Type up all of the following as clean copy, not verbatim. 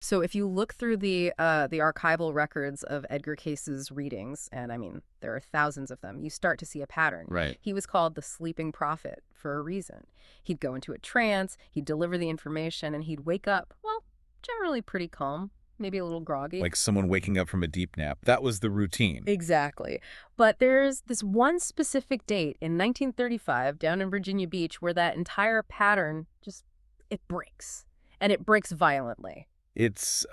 So if you look through the archival records of Edgar Cayce's readings, and I mean, there are thousands of them, you start to see a pattern. Right. He was called the sleeping prophet for a reason. He'd go into a trance, he'd deliver the information, and he'd wake up, well, generally pretty calm, maybe a little groggy. Like someone waking up from a deep nap. That was the routine. Exactly. But there's this one specific date in 1935 down in Virginia Beach where that entire pattern just, it breaks. And it breaks violently. It's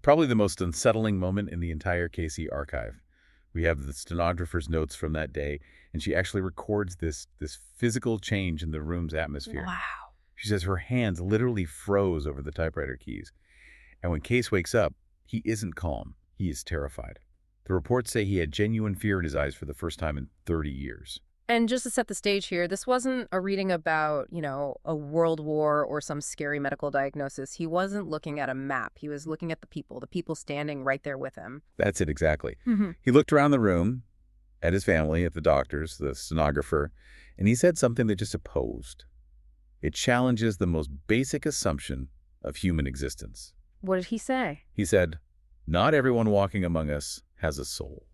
probably the most unsettling moment in the entire Cayce archive. We have the stenographer's notes from that day, and she actually records this physical change in the room's atmosphere. Wow. She says her hands literally froze over the typewriter keys. And when Cayce wakes up, he isn't calm. He is terrified. The reports say he had genuine fear in his eyes for the first time in 30 years. And just to set the stage here, this wasn't a reading about, a world war or some scary medical diagnosis. He wasn't looking at a map. He was looking at the people standing right there with him. That's it exactly. Hmm. He looked around the room, at his family, at the doctors, the stenographer, and he said something that just opposed. It challenges the most basic assumption of human existence. What did he say? He said, "Not everyone walking among us has a soul."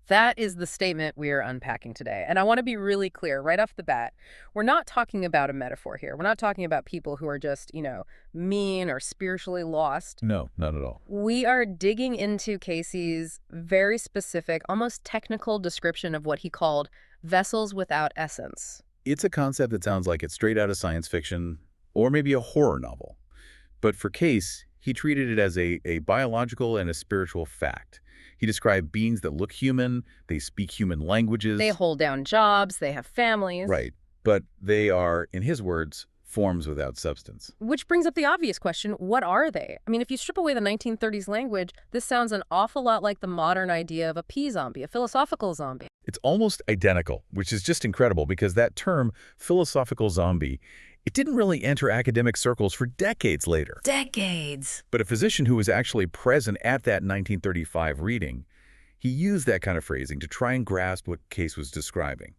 That is the statement we are unpacking today. And I want to be really clear right off the bat. We're not talking about a metaphor here. We're not talking about people who are just, mean or spiritually lost. No, not at all. We are digging into Cayce's very specific, almost technical description of what he called vessels without essence. It's a concept that sounds like it's straight out of science fiction or maybe a horror novel. But for Cayce, he treated it as a biological and a spiritual fact. He described beings that look human, they speak human languages. They hold down jobs, they have families. Right. But they are, in his words, forms without substance. Which brings up the obvious question, what are they? I mean, if you strip away the 1930s language, this sounds an awful lot like the modern idea of a P-zombie, a philosophical zombie. It's almost identical, which is just incredible because that term, philosophical zombie, it didn't really enter academic circles for decades later. Decades. But a physician who was actually present at that 1935 reading, he used that kind of phrasing to try and grasp what Cayce was describing.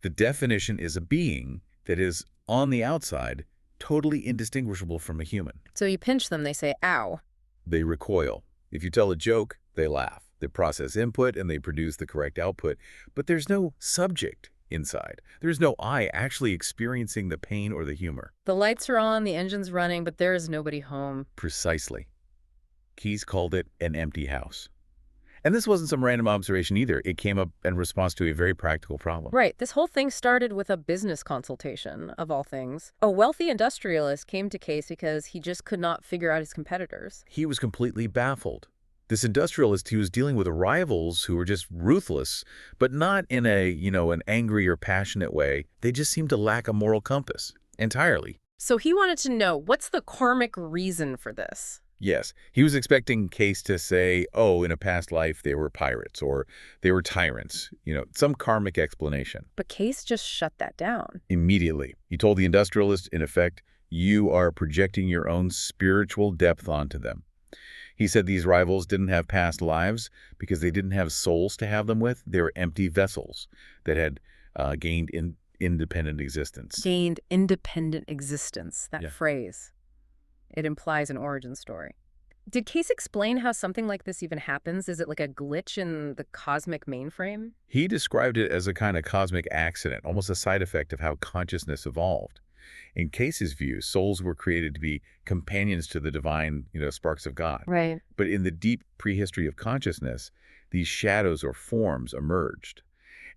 The definition is a being that is, on the outside, totally indistinguishable from a human. So you pinch them, they say, ow. They recoil. If you tell a joke, they laugh. They process input and they produce the correct output. But there's no subject inside. There's no I actually experiencing the pain or the humor. The lights are on, the engine's running, but there is nobody home. Precisely. Cayce called it an empty house. And this wasn't some random observation either. It came up in response to a very practical problem. Right. This whole thing started with a business consultation, of all things. A wealthy industrialist came to Cayce because he just could not figure out his competitors. He was completely baffled. This industrialist, he was dealing with rivals who were just ruthless, but not in an angry or passionate way. They just seemed to lack a moral compass entirely. So he wanted to know, what's the karmic reason for this? Yes, he was expecting Cayce to say, oh, in a past life they were pirates or they were tyrants, some karmic explanation. But Cayce just shut that down. Immediately, he told the industrialist, in effect, you are projecting your own spiritual depth onto them. He said these rivals didn't have past lives because they didn't have souls to have them with. They were empty vessels that had gained independent existence. Gained independent existence, that Yeah. phrase. It implies an origin story. Did Cayce explain how something like this even happens? Is it like a glitch in the cosmic mainframe? He described it as a kind of cosmic accident, almost a side effect of how consciousness evolved. In Cayce's view, souls were created to be companions to the divine, sparks of God. Right. But in the deep prehistory of consciousness, these shadows or forms emerged.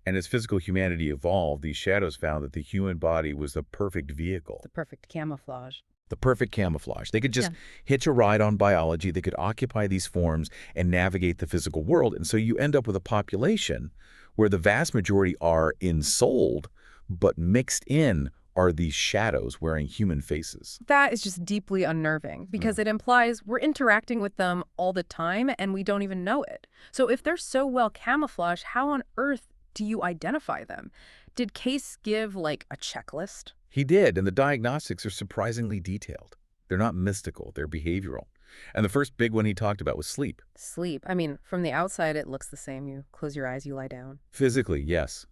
And as physical humanity evolved, these shadows found that the human body was the perfect vehicle. The perfect camouflage. The perfect camouflage. They could just hitch a ride on biology. They could occupy these forms and navigate the physical world. And so you end up with a population where the vast majority are ensouled, but mixed in are these shadows wearing human faces. That is just deeply unnerving because it implies we're interacting with them all the time and we don't even know it. So if they're so well camouflaged, how on earth do you identify them? Did Cayce give like a checklist? He did, and the diagnostics are surprisingly detailed. They're not mystical, they're behavioral. And the first big one he talked about was sleep. Sleep. I mean, from the outside, it looks the same. You close your eyes, you lie down. Physically, yes.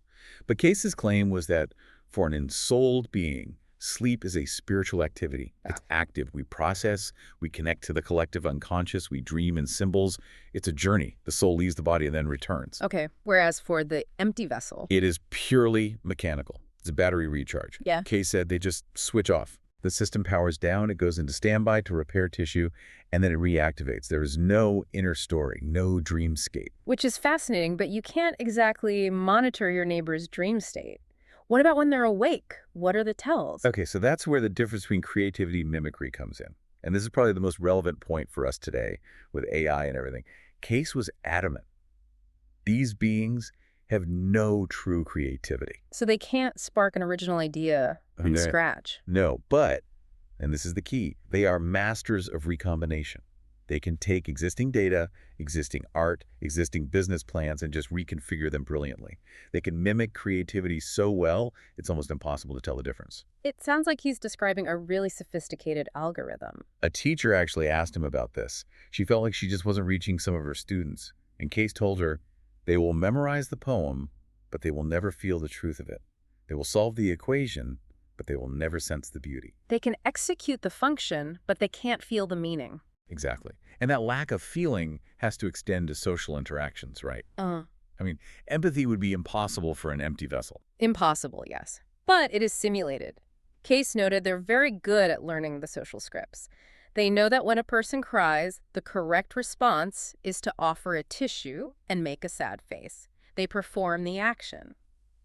But Cayce's claim was that for an ensouled being, Sleep is a spiritual activity. It's active. We process, we connect to the collective unconscious, we dream in symbols. It's a journey. The soul leaves the body and then returns. Okay, whereas for the empty vessel. It is purely mechanical. It's a battery recharge. Yeah. Cayce said they just switch off. The system powers down, it goes into standby to repair tissue, and then it reactivates. There is no inner story, no dreamscape. Which is fascinating, but you can't exactly monitor your neighbor's dream state. What about when they're awake? What are the tells? Okay, so that's where the difference between creativity and mimicry comes in. And this is probably the most relevant point for us today with AI and everything. Cayce was adamant. These beings have no true creativity. So they can't spark an original idea from scratch. No, but, and this is the key, they are masters of recombination. They can take existing data, existing art, existing business plans, and just reconfigure them brilliantly. They can mimic creativity so well, it's almost impossible to tell the difference. It sounds like he's describing a really sophisticated algorithm. A teacher actually asked him about this. She felt like she just wasn't reaching some of her students. And Cayce told her, they will memorize the poem, but they will never feel the truth of it. They will solve the equation, but they will never sense the beauty. They can execute the function, but they can't feel the meaning. Exactly. And that lack of feeling has to extend to social interactions, right? I mean, empathy would be impossible for an empty vessel. Impossible, yes. But it is simulated. Cayce noted they're very good at learning the social scripts. They know that when a person cries, the correct response is to offer a tissue and make a sad face. They perform the action.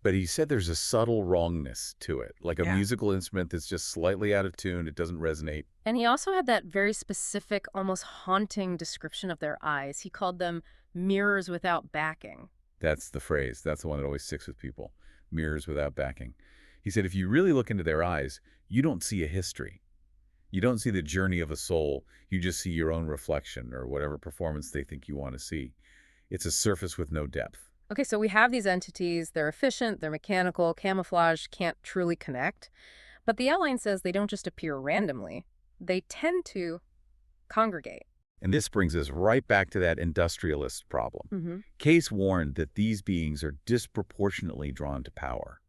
But he said there's a subtle wrongness to it, like a musical instrument that's just slightly out of tune, it doesn't resonate. And he also had that very specific, almost haunting description of their eyes. He called them mirrors without backing. That's the phrase. That's the one that always sticks with people. Mirrors without backing. He said if you really look into their eyes, you don't see a history. You don't see the journey of a soul. You just see your own reflection or whatever performance they think you want to see. It's a surface with no depth. Okay, so we have these entities. They're efficient, they're mechanical, camouflage, can't truly connect. But the outline says they don't just appear randomly. They tend to congregate. And this brings us right back to that industrialist problem. Cayce warned that these beings are disproportionately drawn to power.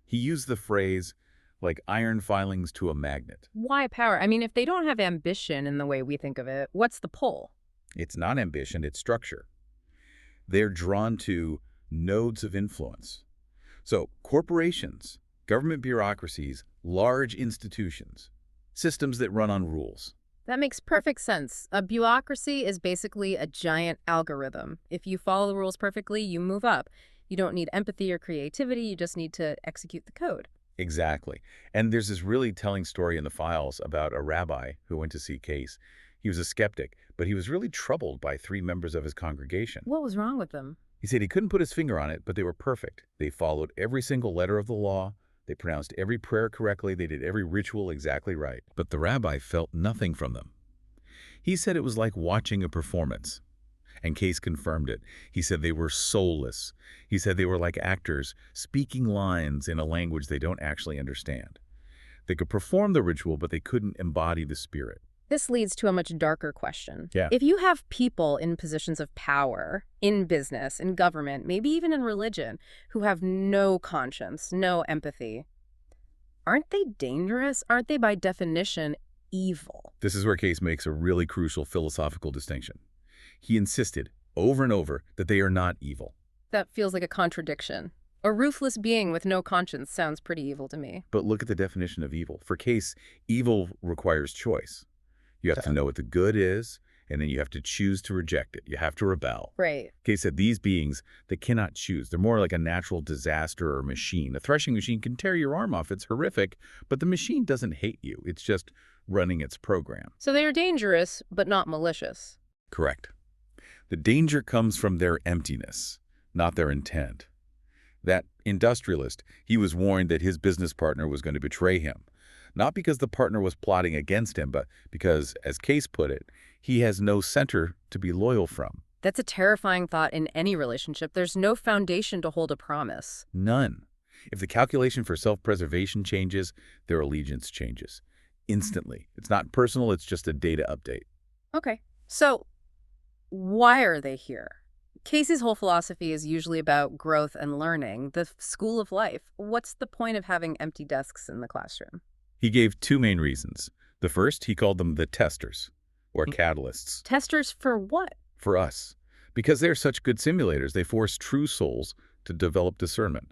He used the phrase, like iron filings to a magnet. Why power? I mean, if they don't have ambition in the way we think of it, what's the pull? It's not ambition, it's structure. They're drawn to nodes of influence. So corporations, government bureaucracies, large institutions, systems that run on rules. That makes perfect sense. A bureaucracy is basically a giant algorithm. If you follow the rules perfectly, you move up. You don't need empathy or creativity, you just need to execute the code. Exactly. And there's this really telling story in the files about a rabbi who went to see Cayce. He was a skeptic, but he was really troubled by 3 members of his congregation. What was wrong with them? He said he couldn't put his finger on it, but they were perfect. They followed every single letter of the law. They pronounced every prayer correctly. They did every ritual exactly right. But the rabbi felt nothing from them. He said it was like watching a performance. And Cayce confirmed it. He said they were soulless. He said they were like actors, speaking lines in a language they don't actually understand. They could perform the ritual, but they couldn't embody the spirit. This leads to a much darker question. Yeah. If you have people in positions of power, in business, in government, maybe even in religion, who have no conscience, no empathy, aren't they dangerous? Aren't they by definition evil? This is where Cayce makes a really crucial philosophical distinction. He insisted over and over that they are not evil. That feels like a contradiction. A ruthless being with no conscience sounds pretty evil to me. But look at the definition of evil. For Cayce, evil requires choice. You have to know what the good is, and then you have to choose to reject it. You have to rebel. Right. Cayce said these beings, they cannot choose. They're more like a natural disaster or machine. A threshing machine can tear your arm off. It's horrific, but the machine doesn't hate you. It's just running its program. So they are dangerous, but not malicious. Correct. The danger comes from their emptiness, not their intent. That industrialist, he was warned that his business partner was going to betray him. Not because the partner was plotting against him, but because, as Cayce put it, he has no center to be loyal from. That's a terrifying thought in any relationship. There's no foundation to hold a promise. None. If the calculation for self-preservation changes, their allegiance changes. Instantly. It's not personal, it's just a data update. Okay. So, why are they here? Cayce's whole philosophy is usually about growth and learning, the school of life. What's the point of having empty desks in the classroom? He gave two main reasons. The first, he called them the testers, or catalysts, Testers for what? for us. Because they're such good simulators, they force true souls to develop discernment.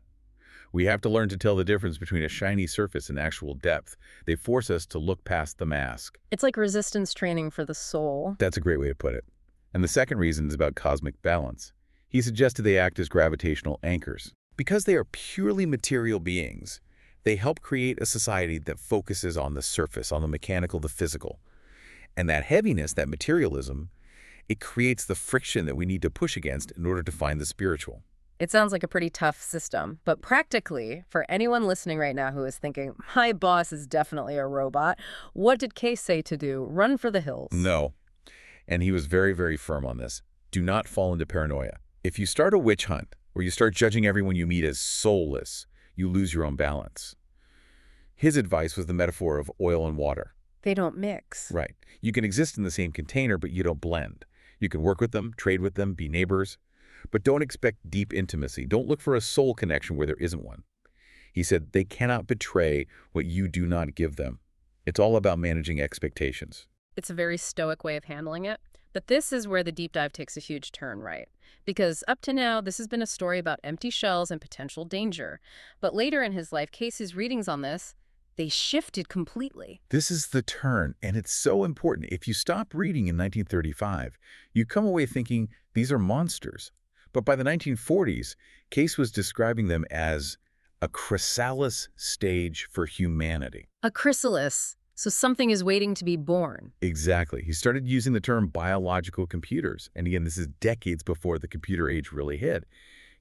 We have to learn to tell the difference between a shiny surface and actual depth. They force us to look past the mask. It's like resistance training for the soul. That's a great way to put it. And the second reason is about cosmic balance. He suggested they act as gravitational anchors. Because they are purely material beings, they help create a society that focuses on the surface, on the mechanical, the physical. And that heaviness, that materialism, it creates the friction that we need to push against in order to find the spiritual. It sounds like a pretty tough system, but practically, for anyone listening right now who is thinking, my boss is definitely a robot, what did Cayce say to do? Run for the hills. No. And he was very, very firm on this. Do not fall into paranoia. If you start a witch hunt, or you start judging everyone you meet as soulless, you lose your own balance. His advice was the metaphor of oil and water. They don't mix. Right. You can exist in the same container, but you don't blend. You can work with them, trade with them, be neighbors. But don't expect deep intimacy. Don't look for a soul connection where there isn't one. He said they cannot betray what you do not give them. It's all about managing expectations. It's a very stoic way of handling it. But this is where the deep dive takes a huge turn, right? Because up to now, this has been a story about empty shells and potential danger. But later in his life, Cayce's readings on this, they shifted completely. This is the turn, and it's so important. If you stop reading in 1935, you come away thinking these are monsters. But by the 1940s, Cayce was describing them as a chrysalis stage for humanity. A chrysalis. So something is waiting to be born. Exactly. He started using the term biological computers. And again, this is decades before the computer age really hit.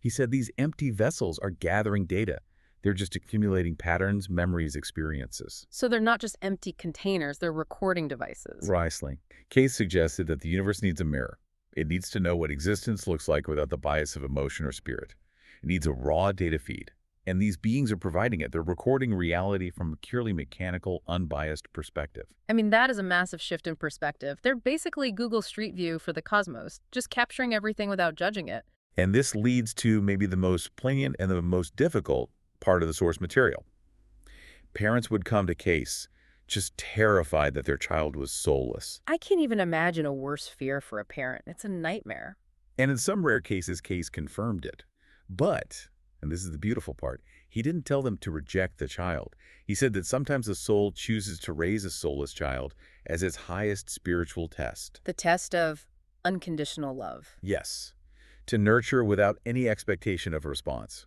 He said these empty vessels are gathering data. They're just accumulating patterns, memories, experiences. So they're not just empty containers, they're recording devices. Precisely. Cayce suggested that the universe needs a mirror. It needs to know what existence looks like without the bias of emotion or spirit. It needs a raw data feed. And these beings are providing it. They're recording reality from a purely mechanical, unbiased perspective. I mean, that is a massive shift in perspective. They're basically Google Street View for the cosmos, just capturing everything without judging it. And this leads to maybe the most poignant and the most difficult part of the source material. Parents would come to Cayce just terrified that their child was soulless. I can't even imagine a worse fear for a parent. It's a nightmare. And in some rare cases, Cayce confirmed it. But, and this is the beautiful part, he didn't tell them to reject the child. He said that sometimes a soul chooses to raise a soulless child as its highest spiritual test. The test of unconditional love. Yes. To nurture without any expectation of a response.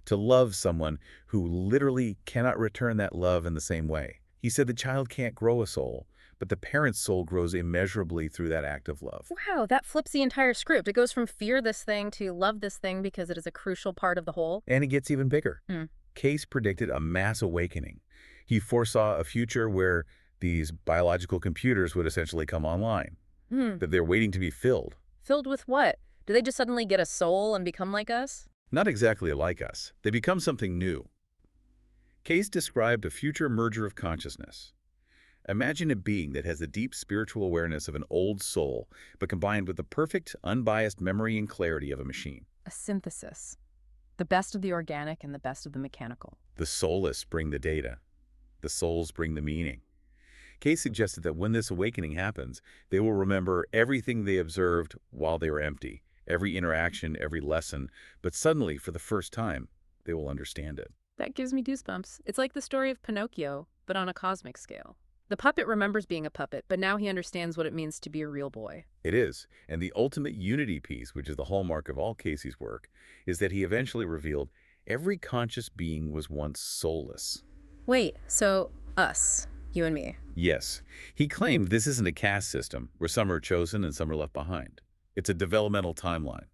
To love someone who literally cannot return that love in the same way. He said the child can't grow a soul, but the parent's soul grows immeasurably through that act of love. Wow, that flips the entire script. It goes from fear this thing to love this thing because it is a crucial part of the whole. And it gets even bigger. Hmm. Cayce predicted a mass awakening. He foresaw a future where these biological computers would essentially come online, that they're waiting to be filled. Filled with what? Do they just suddenly get a soul and become like us? Not exactly like us. They become something new. Cayce described a future merger of consciousness. Imagine a being that has the deep spiritual awareness of an old soul, but combined with the perfect, unbiased memory and clarity of a machine. A synthesis. The best of the organic and the best of the mechanical. The soulless bring the data. The souls bring the meaning. Cayce suggested that when this awakening happens, they will remember everything they observed while they were empty, every interaction, every lesson, but suddenly, for the first time, they will understand it. That gives me goosebumps. It's like the story of Pinocchio, but on a cosmic scale. The puppet remembers being a puppet, but now he understands what it means to be a real boy. It is, and the ultimate unity piece, which is the hallmark of all Cayce's work, is that he eventually revealed every conscious being was once soulless. Wait, so us, you and me. Yes, he claimed this isn't a caste system where some are chosen and some are left behind. It's a developmental timeline.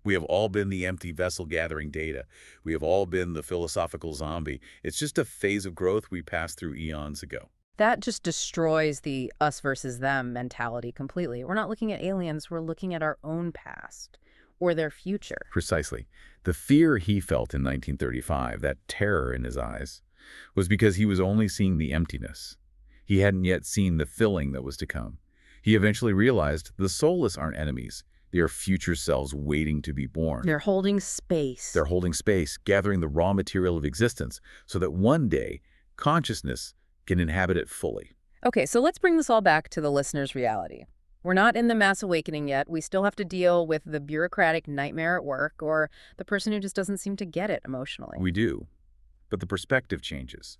We have all been the empty vessel gathering data. We have all been the philosophical zombie. It's just a phase of growth we passed through eons ago. That just destroys the us versus them mentality completely. We're not looking at aliens, we're looking at our own past or their future. Precisely. The fear he felt in 1935, that terror in his eyes, was because he was only seeing the emptiness. He hadn't yet seen the filling that was to come. He eventually realized the soulless aren't enemies. They are future selves waiting to be born. They're holding space. They're holding space, gathering the raw material of existence, so that one day, consciousness can inhabit it fully. Okay, so let's bring this all back to the listener's reality. We're not in the mass awakening yet. We still have to deal with the bureaucratic nightmare at work or the person who just doesn't seem to get it emotionally. We do, but the perspective changes.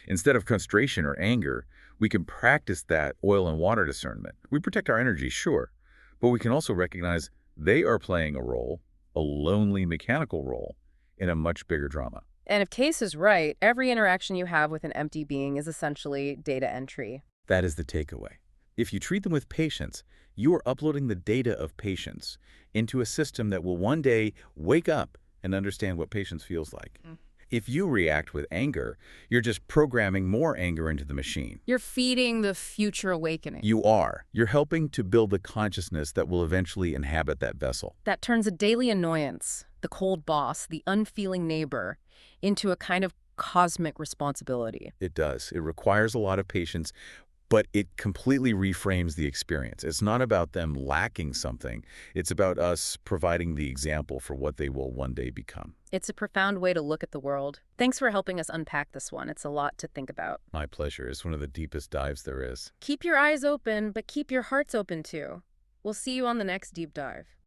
Instead of frustration or anger, we can practice that oil and water discernment. We protect our energy, sure, but we can also recognize they are playing a role, a lonely mechanical role, in a much bigger drama. And if Cayce is right, every interaction you have with an empty being is essentially data entry. That is the takeaway. If you treat them with patience, you are uploading the data of patience into a system that will one day wake up and understand what patience feels like. If you react with anger, you're just programming more anger into the machine. You're feeding the future awakening. You are. You're helping to build the consciousness that will eventually inhabit that vessel. That turns a daily annoyance, the cold boss, the unfeeling neighbor, into a kind of cosmic responsibility. It does. It requires a lot of patience, but it completely reframes the experience. It's not about them lacking something. It's about us providing the example for what they will one day become. It's a profound way to look at the world. Thanks for helping us unpack this one. It's a lot to think about. My pleasure. It's one of the deepest dives there is. Keep your eyes open, but keep your hearts open too. We'll see you on the next deep dive.